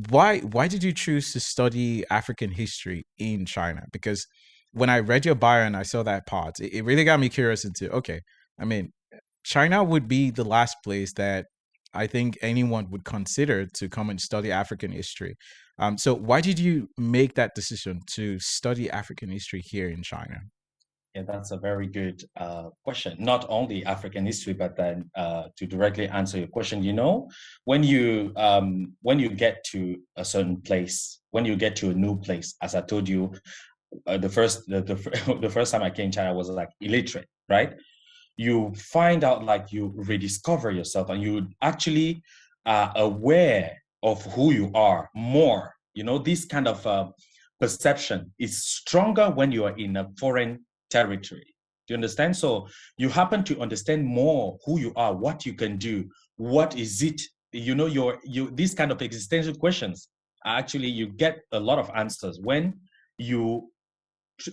why did you choose to study African history in China? Because when I read your bio and I saw that part, it really got me curious into, okay, I mean, China would be the last place that I think anyone would consider to come and study African history. So why did you make that decision to study African history here in China? Yeah, that's a very good question. Not only African history, but then to directly answer your question, when you get to a certain place, when you get to a new place, as I told you, the first time I came to China, I was like illiterate, right? You find out, like, you rediscover yourself, and you actually are aware of who you are more. This kind of perception is stronger when you are in a foreign territory. Do you understand? So you happen to understand more who you are, what you can do, what is it, these kind of existential questions. Actually, you get a lot of answers you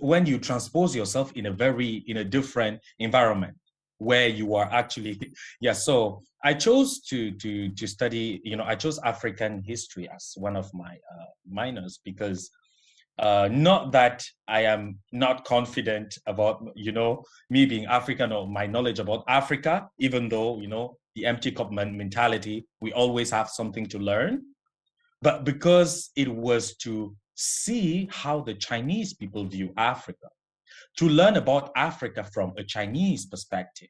when you transpose yourself in a different environment where you are actually. Yeah. So I chose to study, I chose African history as one of my minors, because not that I am not confident about, me being African or my knowledge about Africa, even though, the empty cup mentality, we always have something to learn, but because it was to see how the Chinese people view Africa, to learn about Africa from a Chinese perspective.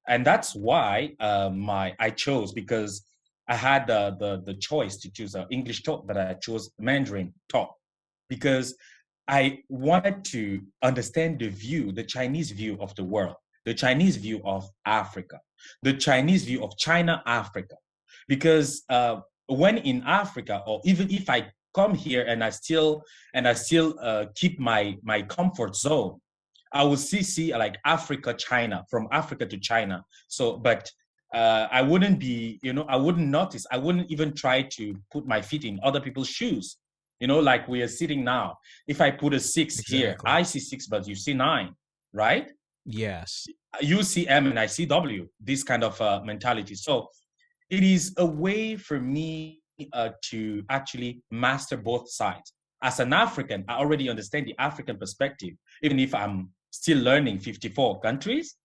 And that's why I chose, because I had the choice to choose English talk, but I chose Mandarin talk, because I wanted to understand the Chinese view of the world, the Chinese view of Africa, the Chinese view of China, Africa. Because when in Africa, or even if I come here and I still keep my comfort zone, I will see like Africa, China, from Africa to China. So, but I wouldn't be, I wouldn't notice. I wouldn't even try to put my feet in other people's shoes. Like we are sitting now. If I put a 6 here, I see 6, but you see 9, right? Yes. You see M and I see W, this kind of mentality. So it is a way for me to actually master both sides. As an African, I already understand the African perspective, even if I'm still learning 54 countries,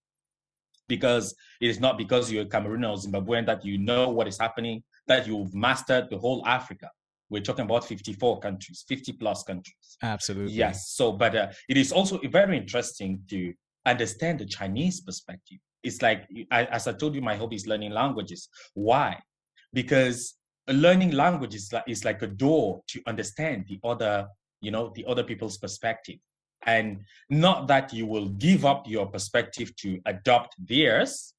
because it is not because you're Cameroonian or Zimbabwean that you know what is happening, that you've mastered the whole Africa. We're talking about 54 countries, 50 plus countries. Absolutely. Yes. So, but it is also very interesting to understand the Chinese perspective. It's like, as I told you, my hobby is learning languages. Why? Because learning languages is like a door to understand the other people's perspective. And not that you will give up your perspective to adopt theirs,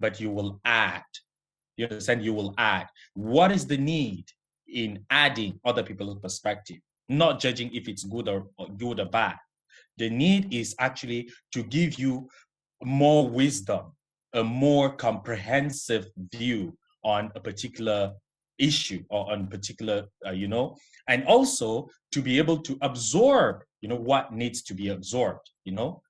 but you will add. You understand? You will add. What is the need in adding other people's perspective? Not judging if it's good or bad. The need is actually to give you more wisdom, a more comprehensive view on a particular issue or on particular, and also to be able to absorb, what needs to be absorbed,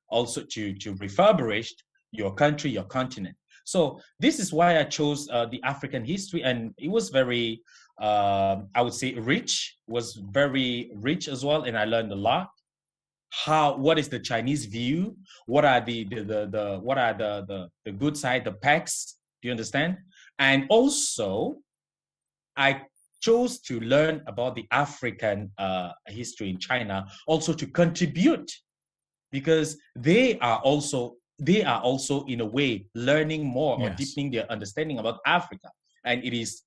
also to refurbish your country, your continent. So this is why I chose the African history, and it was very, I would say, was very rich as well, and I learned a lot. What is the Chinese view? What are the good side, the pecs? Do you understand? And also, I chose to learn about the African history in China, also to contribute, because they are also in a way learning more or deepening their understanding about Africa. And it is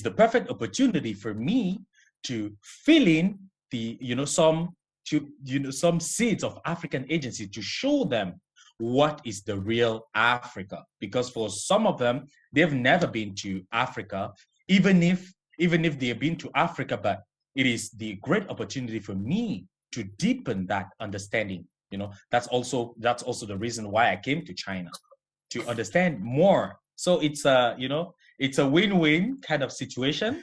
the perfect opportunity for me to fill in the some seeds of African agency, to show them what is the real Africa. Because for some of them, they've never been to Africa, even if they have been to Africa, but it is the great opportunity for me to deepen that understanding. That's also the reason why I came to China, to understand more. So it's a win-win kind of situation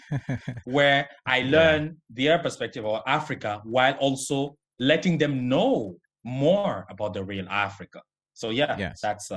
where I learn their perspective about Africa while also letting them know more about the real Africa. So that's